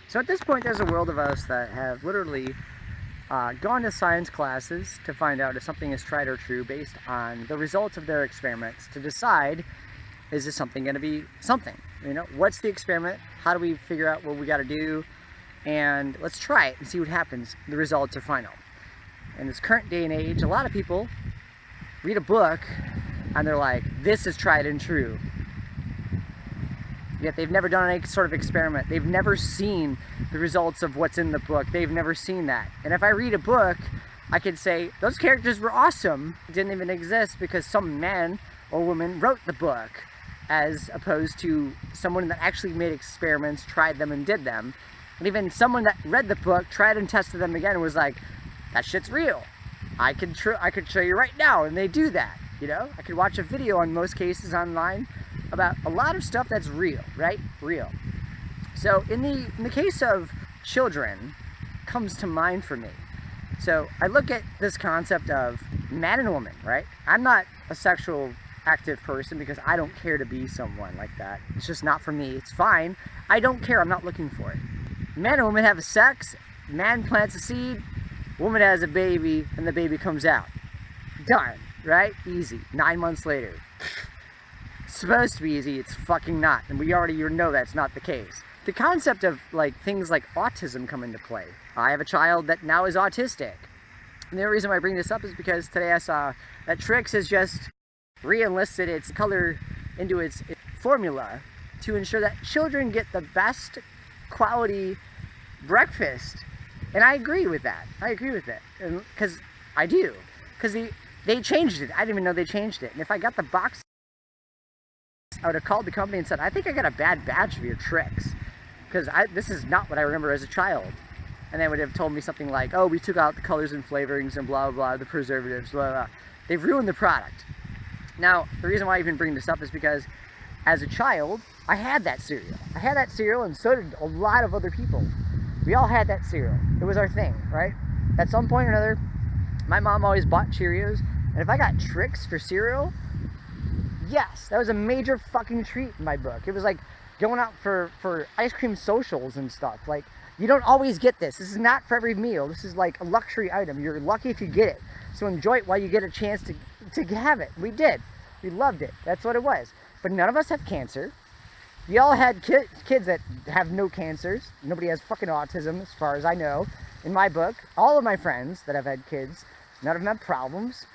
So at this point, there's a world of us that have literally gone to science classes to find out if something is tried or true based on the results of their experiments to decide, is this something going to be something? You know, what's the experiment? How do we figure out what we got to do? And let's try it and see what happens. The results are final. In this current day and age, a lot of people read a book and they're like, this is tried and true. Yet they've never done any sort of experiment. They've never seen the results of what's in the book. They've never seen that. And if I read a book, I could say, those characters were awesome. It didn't even exist because some man or woman wrote the book, as opposed to someone that actually made experiments, tried them and did them. And even someone that read the book, tried and tested them again and was like, that shit's real. I could show you right now, and they do that, you know? I could watch a video in most cases online about a lot of stuff that's real, right? Real. So in the case of children, comes to mind for me. So I look at this concept of man and woman, right? I'm not a sexual active person because I don't care to be someone like that. It's just not for me. It's fine. I don't care. I'm not looking for it. Man and woman have a sex. Man plants a seed. Woman has a baby, and the baby comes out. Done, right? Easy. 9 months later. It's supposed to be easy. It's fucking not. And we already know that's not the case. The concept of like things like autism come into play. I have a child that now is autistic. And the only reason why I bring this up is because today I saw that Trix has just re-enlisted its color into its formula to ensure that children get the best quality breakfast. And I agree with that. I agree with it. Because I do. Because they changed it. I didn't even know they changed it. And if I got the box, I would have called the company and said, I think I got a bad batch of your Trix. Because this is not what I remember as a child. And they would have told me something like, oh, we took out the colors and flavorings and blah, blah, blah, the preservatives, blah, blah. They've ruined the product. Now, the reason why I even bring this up is because as a child, I had that cereal. I had that cereal, and so did a lot of other people. We all had that cereal. It was our thing, right? At some point or another, my mom always bought Cheerios, and if I got Trix for cereal, yes, that was a major fucking treat in my book. It was like going out for ice cream socials and stuff. Like, you don't always get this. This is not for every meal. This is like a luxury item. You're lucky if you get it. So enjoy it while you get a chance to have it. We did. We loved it. That's what it was. But none of us have cancer. We all had kids that have no cancers. Nobody has fucking autism, as far as I know. In my book, all of my friends that have had kids, none of them have problems.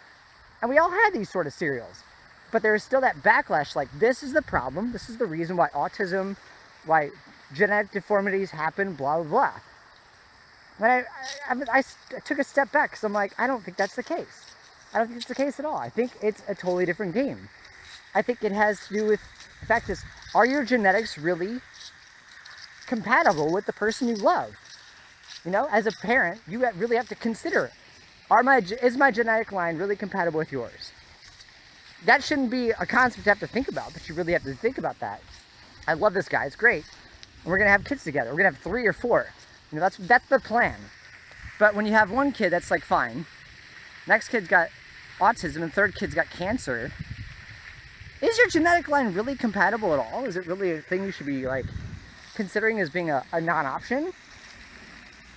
And we all had these sort of cereals. But there is still that backlash, like, this is the problem. This is the reason why autism, why genetic deformities happen, blah, blah, blah. And I took a step back, because I'm like, I don't think that's the case. I don't think it's the case at all. I think it's a totally different game. I think it has to do with the fact is, are your genetics really compatible with the person you love? You know, as a parent, you really have to consider it. Is my genetic line really compatible with yours? That shouldn't be a concept to have to think about, but you really have to think about that. I love this guy. It's great. And we're going to have kids together. We're going to have 3 or 4. You know, that's the plan. But when you have one kid, that's like fine. Next kid's got autism and third kid's got cancer. Is your genetic line really compatible at all? Is it really a thing you should be like considering as being a non-option?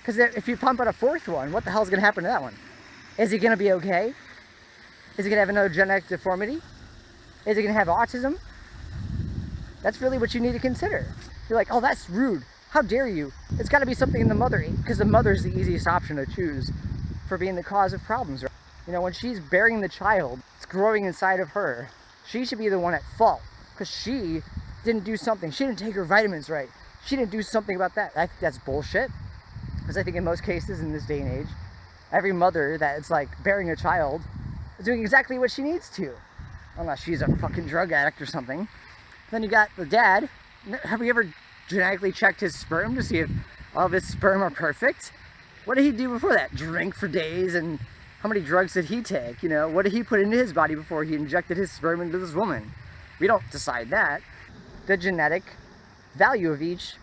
Because if you pump out a 4th one, what the hell is going to happen to that one? Is he going to be okay? Is he going to have another genetic deformity? Is he going to have autism? That's really what you need to consider. You're like, oh, that's rude. How dare you? It's got to be something in the mother, because the mother's the easiest option to choose for being the cause of problems. Right? You know, when she's bearing the child, it's growing inside of her. She should be the one at fault because she didn't do something. She didn't take her vitamins right. She didn't do something about that. I think that's bullshit. Because I think in most cases in this day and age, every mother that's like bearing a child is doing exactly what she needs to. Unless she's a fucking drug addict or something. Then you got the dad. Have we ever genetically checked his sperm to see if all of his sperm are perfect? What did he do before that? Drink for days, and how many drugs did he take? You know, what did he put into his body before he injected his sperm into this woman? We don't decide that. The genetic value of each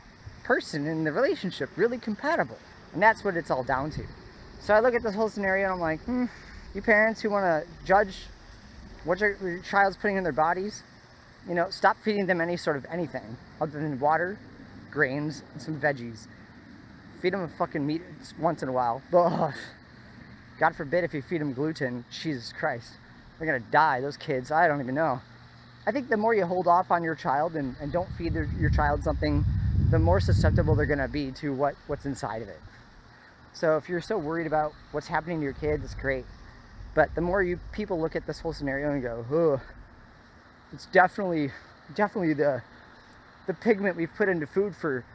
person in the relationship really compatible. And that's what it's all down to. So I look at this whole scenario and I'm like, you parents who want to judge what your child's putting in their bodies, you know, stop feeding them any sort of anything other than water, grains, and some veggies. feed them fucking meat once in a while. Ugh. God forbid if you feed them gluten, Jesus Christ. They're gonna die, those kids, I don't even know. I think the more you hold off on your child and don't feed your child something, the more susceptible they're gonna be to what's inside of it. So if you're so worried about what's happening to your kids, it's great. But the more people look at this whole scenario and go, oh, it's definitely the pigment we've put into food for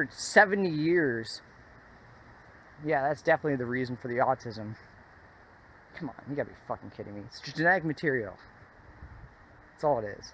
70 years. Yeah, that's definitely the reason for the autism. Come on, you gotta be fucking kidding me. It's genetic material. That's all it is.